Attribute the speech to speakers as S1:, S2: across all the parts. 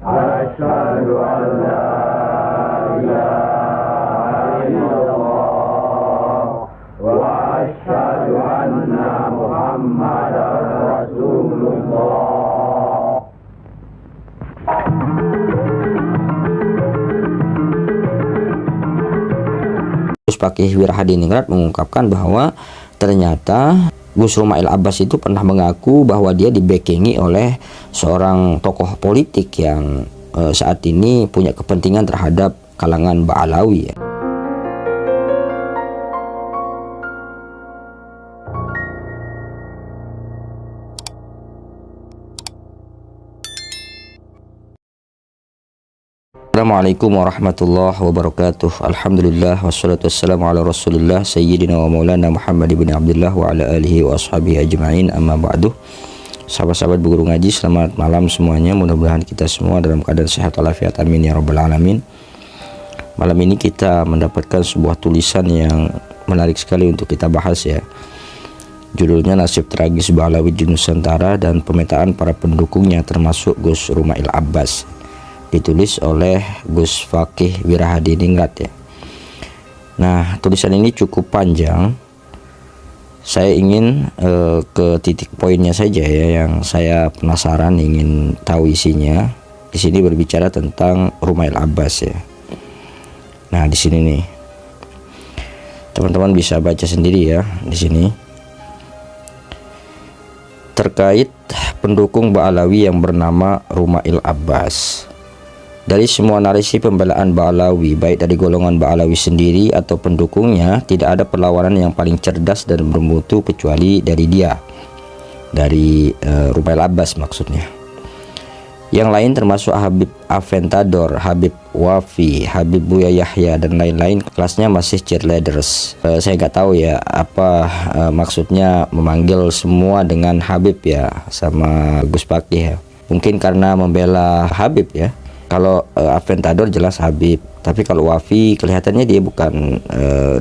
S1: Asyhadu an la ilaha illallah wa asyhadu anna Muhammadar Rasulullah.
S2: Gus Fakih Wirahadiningrat mengungkapkan bahwa ternyata Gus Rumail Abbas itu pernah mengaku bahwa dia dibackingi oleh seorang tokoh politik yang saat ini punya kepentingan terhadap kalangan Ba'alawi ya. Assalamualaikum warahmatullahi wabarakatuh. Alhamdulillah wassalatu wassalamu ala Rasulillah sayyidina wa maulana Muhammad ibn Abdullah wa ala alihi wa ashabihi ajma'in, amma ba'du. Sahabat-sahabat Guru Ngaji, selamat malam semuanya. Mudah-mudahan kita semua dalam keadaan sehat walafiat, amin ya rabbal alamin. Malam ini kita mendapatkan sebuah tulisan yang menarik sekali untuk kita bahas ya. Judulnya Nasib Tragis Ba'alawi di Nusantara dan Pemetaan Para Pendukungnya termasuk Gus Rumail Abbas. Ditulis oleh Gus Fakih Wirahadiningrat ya. Nah, tulisan ini cukup panjang. Saya ingin ke titik poinnya saja ya, yang saya penasaran ingin tahu isinya. Di sini berbicara tentang Rumail Abbas ya. Nah, di sini nih, teman-teman bisa baca sendiri ya di sini. Terkait pendukung Ba'alawi yang bernama Rumail Abbas. Dari semua narasi pembelaan Ba'alawi, baik dari golongan Ba'alawi sendiri atau pendukungnya, tidak ada perlawanan yang paling cerdas dan bermutu kecuali dari dia, dari Rumail Abbas maksudnya. Yang lain termasuk Habib Aventador, Habib Wafi, Habib Buya Yahya dan lain-lain, kelasnya masih cheerleaders. Saya nggak tahu ya apa maksudnya memanggil semua dengan Habib ya sama Gus Fakih ya. Mungkin karena membela Habib ya. Kalau Aventador jelas Habib, tapi kalau Wafi kelihatannya dia bukan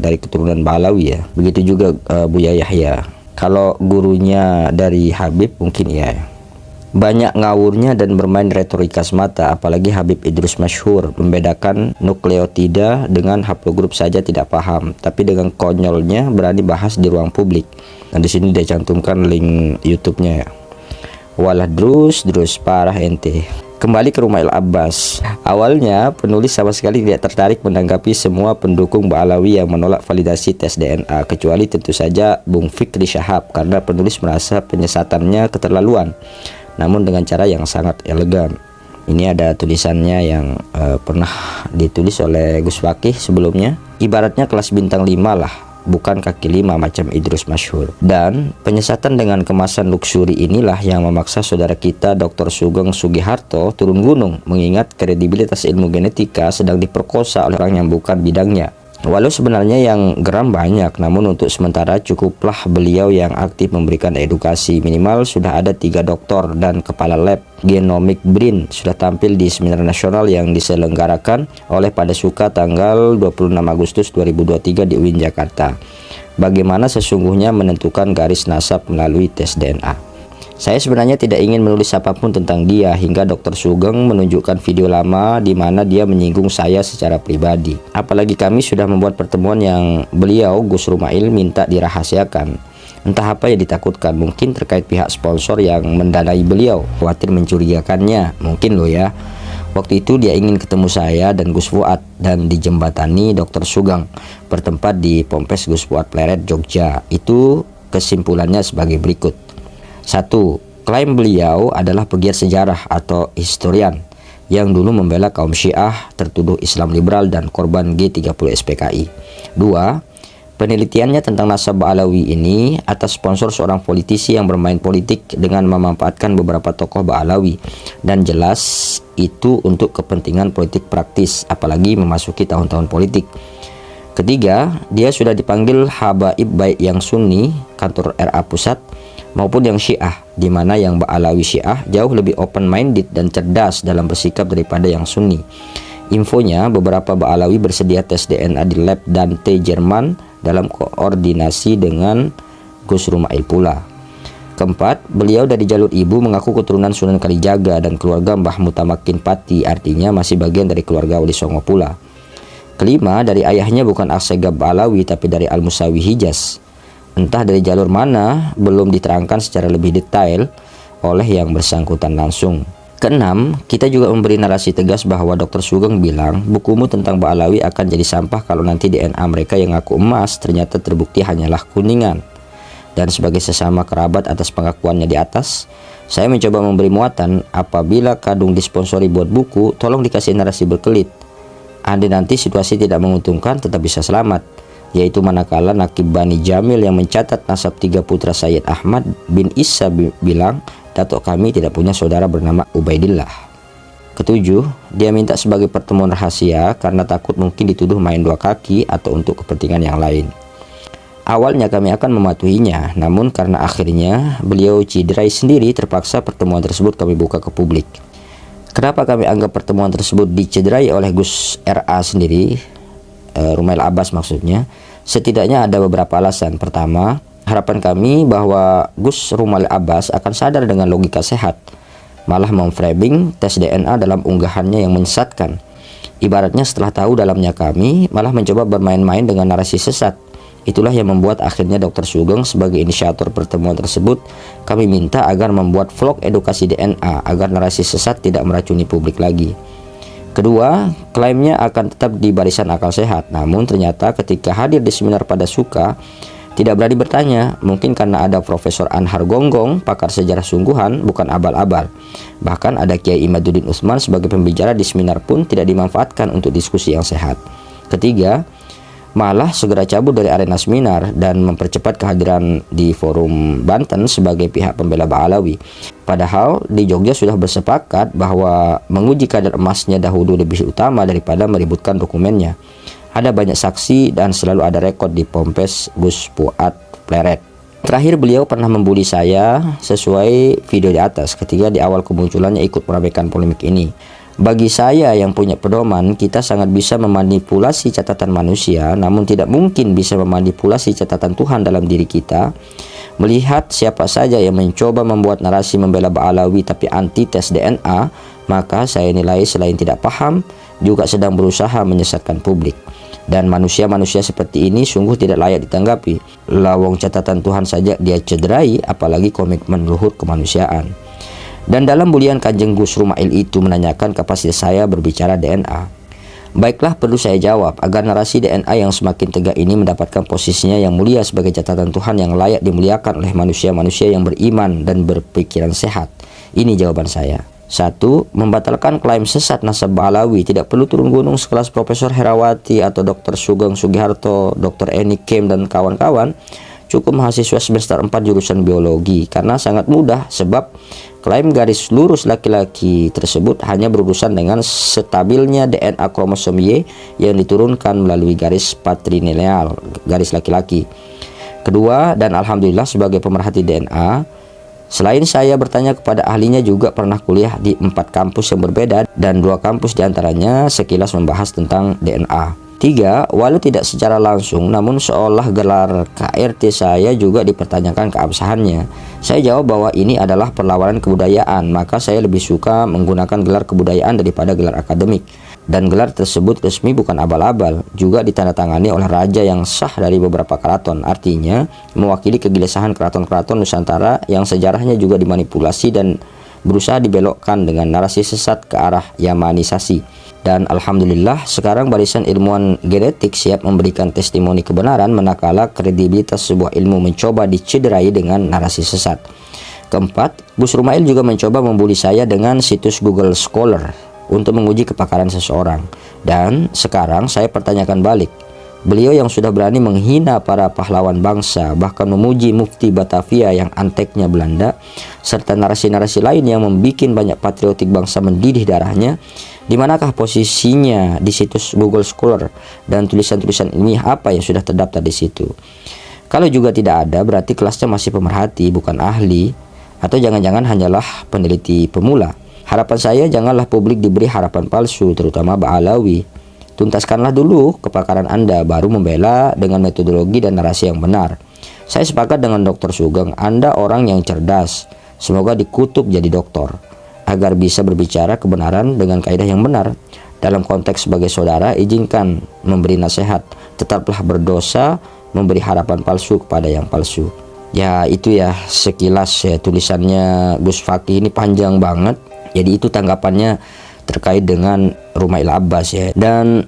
S2: dari keturunan Ba'alawi ya. Begitu juga Buya Yahya. Kalau gurunya dari Habib mungkin ya. Banyak ngawurnya dan bermain retorika semata, apalagi Habib Idrus Masyhur membedakan nukleotida dengan haplogrup saja tidak paham, tapi dengan konyolnya berani bahas di ruang publik. Dan di sini dia cantumkan link YouTube-nya ya. Walah drus parah ente. Kembali ke Rumail Abbas. Awalnya penulis sama sekali tidak tertarik menanggapi semua pendukung Ba'alawi yang menolak validasi tes DNA, kecuali tentu saja Bung Fikri Syahab, karena penulis merasa penyesatannya keterlaluan, namun dengan cara yang sangat elegan. Ini ada tulisannya yang pernah ditulis oleh Gus Fakih sebelumnya. Ibaratnya kelas bintang 5 lah, bukan kaki 5 macam Idrus Masyhur. Dan penyesatan dengan kemasan luksuri inilah yang memaksa saudara kita Dr. Sugeng Sugiharto turun gunung, mengingat kredibilitas ilmu genetika sedang diperkosa oleh orang yang bukan bidangnya. Walau sebenarnya yang geram banyak, namun untuk sementara cukuplah beliau yang aktif memberikan edukasi. Minimal sudah ada 3 doktor dan kepala lab genomic BRIN sudah tampil di seminar nasional yang diselenggarakan oleh Padasuka tanggal 26 Agustus 2023 di UIN Jakarta. Bagaimana sesungguhnya menentukan garis nasab melalui tes DNA. Saya sebenarnya tidak ingin menulis apapun tentang dia, hingga Dr. Sugeng menunjukkan video lama di mana dia menyinggung saya secara pribadi. Apalagi kami sudah membuat pertemuan yang beliau, Gus Rumail, minta dirahasiakan. Entah apa yang ditakutkan, mungkin terkait pihak sponsor yang mendanai beliau, khawatir mencurigakannya, mungkin loh ya. Waktu itu dia ingin ketemu saya dan Gus Fuad, dan dijembatani Dr. Sugeng bertempat di Pompes Gus Fuad Pleret, Jogja. Itu kesimpulannya sebagai berikut. 1. Klaim beliau adalah pegiat sejarah atau historian yang dulu membela kaum Syiah, tertuduh Islam liberal dan korban G30 SPKI. 2. Penelitiannya tentang nasab Ba'alawi ini atas sponsor seorang politisi yang bermain politik dengan memanfaatkan beberapa tokoh Ba'alawi, dan jelas itu untuk kepentingan politik praktis, apalagi memasuki tahun-tahun politik. Ketiga, dia sudah dipanggil habaib baik yang Sunni, kantor RA Pusat, maupun yang Syiah, di mana yang Ba'alawi Syiah jauh lebih open-minded dan cerdas dalam bersikap daripada yang Sunni. Infonya, beberapa Ba'alawi bersedia tes DNA di lab Dante Jerman dalam koordinasi dengan Gus Rumail pula. Keempat, beliau dari jalur ibu mengaku keturunan Sunan Kalijaga dan keluarga Mbah Mutamakin Pati, artinya masih bagian dari keluarga Wali Songo pula. Kelima, dari ayahnya bukan Assegaf Ba'alawi tapi dari Al-Musawi Hijaz. Entah dari jalur mana, belum diterangkan secara lebih detail oleh yang bersangkutan langsung. Keenam, kita juga memberi narasi tegas bahwa Dr. Sugeng bilang bukumu tentang Ba'alawi akan jadi sampah kalau nanti DNA mereka yang ngaku emas ternyata terbukti hanyalah kuningan. Dan sebagai sesama kerabat atas pengakuannya di atas, saya mencoba memberi muatan apabila kadung disponsori buat buku, tolong dikasih narasi berkelit. Andai nanti situasi tidak menguntungkan tetap bisa selamat, yaitu manakala Nakib Bani Jamil yang mencatat nasab 3 putra Sayyid Ahmad bin Isa bilang, datuk kami tidak punya saudara bernama Ubaidillah. Ketujuh, dia minta sebagai pertemuan rahasia karena takut mungkin dituduh main dua kaki atau untuk kepentingan yang lain. Awalnya kami akan mematuhinya, namun karena akhirnya beliau cederai sendiri, terpaksa pertemuan tersebut kami buka ke publik. Kenapa kami anggap pertemuan tersebut dicederai oleh Gus RA sendiri, Rumail Abbas maksudnya? Setidaknya ada beberapa alasan. Pertama, harapan kami bahwa Gus Rumail Abbas akan sadar dengan logika sehat, malah memframing tes DNA dalam unggahannya yang menyesatkan. Ibaratnya setelah tahu dalamnya kami, malah mencoba bermain-main dengan narasi sesat. Itulah yang membuat akhirnya Dr. Sugeng sebagai inisiator pertemuan tersebut, kami minta agar membuat vlog edukasi DNA agar narasi sesat tidak meracuni publik lagi. Kedua, klaimnya akan tetap di barisan akal sehat, namun ternyata ketika hadir di seminar pada Suka, tidak berani bertanya, mungkin karena ada Profesor Anhar Gonggong, pakar sejarah sungguhan, bukan abal-abal. Bahkan ada Kiai Imaduddin Utsman sebagai pembicara di seminar pun tidak dimanfaatkan untuk diskusi yang sehat. Ketiga, malah segera cabut dari arena seminar dan mempercepat kehadiran di forum Banten sebagai pihak pembela Ba'alawi. Padahal di Jogja sudah bersepakat bahwa menguji kadar emasnya dahulu lebih utama daripada meributkan dokumennya. Ada banyak saksi dan selalu ada rekod di Pompes Gus Fuad Pleret. Terakhir, beliau pernah membuli saya sesuai video di atas ketika di awal kemunculannya ikut meramaikan polemik ini. Bagi saya yang punya pedoman, kita sangat bisa memanipulasi catatan manusia, namun tidak mungkin bisa memanipulasi catatan Tuhan dalam diri kita. Melihat siapa saja yang mencoba membuat narasi membela Ba'alawi tapi anti tes DNA, maka saya nilai selain tidak paham, juga sedang berusaha menyesatkan publik. Dan manusia-manusia seperti ini sungguh tidak layak ditanggapi. Lawang catatan Tuhan saja dia cederai, apalagi komitmen luhur kemanusiaan. Dan dalam bulian Kanjeng Gus Rumail itu menanyakan kapasitas saya berbicara DNA. Baiklah, perlu saya jawab agar narasi DNA yang semakin tegak ini mendapatkan posisinya yang mulia sebagai catatan Tuhan yang layak dimuliakan oleh manusia-manusia yang beriman dan berpikiran sehat. Ini jawaban saya. 1. Membatalkan klaim sesat nasab Ba'alawi. Tidak perlu turun gunung sekelas Profesor Herawati atau Dr. Sugeng Sugiharto, Dr. Eni Kim dan kawan-kawan. Cukup mahasiswa semester 4 jurusan biologi, karena sangat mudah, sebab klaim garis lurus laki-laki tersebut hanya berurusan dengan stabilnya DNA kromosom Y yang diturunkan melalui garis patrilineal, garis laki-laki. Kedua, dan alhamdulillah sebagai pemerhati DNA, selain saya bertanya kepada ahlinya, juga pernah kuliah di 4 kampus yang berbeda dan 2 kampus diantaranya sekilas membahas tentang DNA. 3. Walau tidak secara langsung, namun seolah gelar KRT saya juga dipertanyakan keabsahannya. Saya jawab bahwa ini adalah perlawanan kebudayaan, maka saya lebih suka menggunakan gelar kebudayaan daripada gelar akademik. Dan gelar tersebut resmi, bukan abal-abal, juga ditandatangani oleh raja yang sah dari beberapa keraton. Artinya mewakili kegelisahan keraton-keraton Nusantara yang sejarahnya juga dimanipulasi dan berusaha dibelokkan dengan narasi sesat ke arah Yamanisasi. Dan alhamdulillah sekarang barisan ilmuwan genetik siap memberikan testimoni kebenaran manakala kredibilitas sebuah ilmu mencoba dicederai dengan narasi sesat. Keempat, Gus Rumail juga mencoba membuli saya dengan situs Google Scholar untuk menguji kepakaran seseorang. Dan sekarang saya pertanyakan balik, beliau yang sudah berani menghina para pahlawan bangsa, bahkan memuji Mufti Batavia yang anteknya Belanda, serta narasi-narasi lain yang membuat banyak patriotik bangsa mendidih darahnya, di manakah posisinya di situs Google Scholar dan tulisan-tulisan ilmiah apa yang sudah terdaftar di situ? Kalau juga tidak ada, berarti kelasnya masih pemerhati, bukan ahli, atau jangan-jangan hanyalah peneliti pemula. Harapan saya janganlah publik diberi harapan palsu, terutama Ba'alawi. Tuntaskanlah dulu kepakaran Anda, baru membela dengan metodologi dan narasi yang benar. Saya sepakat dengan Dr. Sugeng, Anda orang yang cerdas. Semoga dikutuk jadi doktor, agar bisa berbicara kebenaran dengan kaidah yang benar. Dalam konteks sebagai saudara, izinkan memberi nasihat. Tetaplah berdosa memberi harapan palsu kepada yang palsu. Ya itu ya sekilas ya tulisannya Gus Fakih, ini panjang banget. Jadi itu tanggapannya terkait dengan Rumail Abbas ya. Dan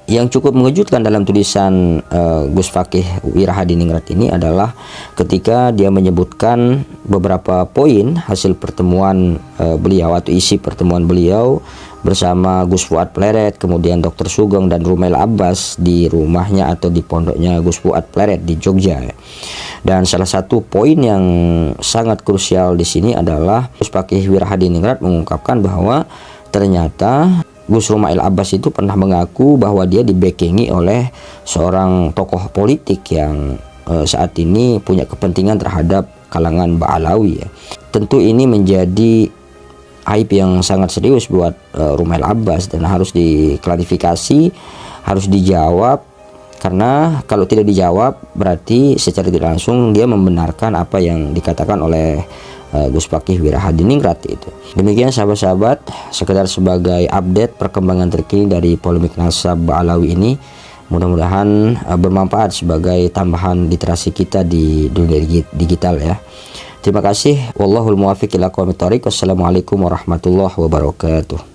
S2: yang cukup mengejutkan dalam tulisan Gus Fakih Wirahadiningrat ini adalah ketika dia menyebutkan beberapa poin hasil pertemuan beliau atau isi pertemuan beliau bersama Gus Fuad Pleret, kemudian Dr. Sugeng dan Rumail Abbas di rumahnya atau di pondoknya Gus Fuad Pleret di Jogja. Dan salah satu poin yang sangat krusial di sini adalah Gus Fakih Wirahadiningrat mengungkapkan bahwa ternyata Gus Rumail Abbas itu pernah mengaku bahwa dia dibackingi oleh seorang tokoh politik yang saat ini punya kepentingan terhadap kalangan Ba'alawi ya. Tentu ini menjadi aib yang sangat serius buat Rumail Abbas dan harus diklarifikasi, harus dijawab, karena kalau tidak dijawab berarti secara tidak langsung dia membenarkan apa yang dikatakan oleh Gus Fakih Wirahadiningrat itu. Demikian sahabat-sahabat, sekedar sebagai update perkembangan terkini dari polemik nasab Ba'alawi ini. Mudah-mudahan bermanfaat sebagai tambahan literasi kita di dunia digital ya. Terima kasih. Wallahul muwaffiq ila aqwamit thoriq. Wassalamualaikum warahmatullahi wabarakatuh.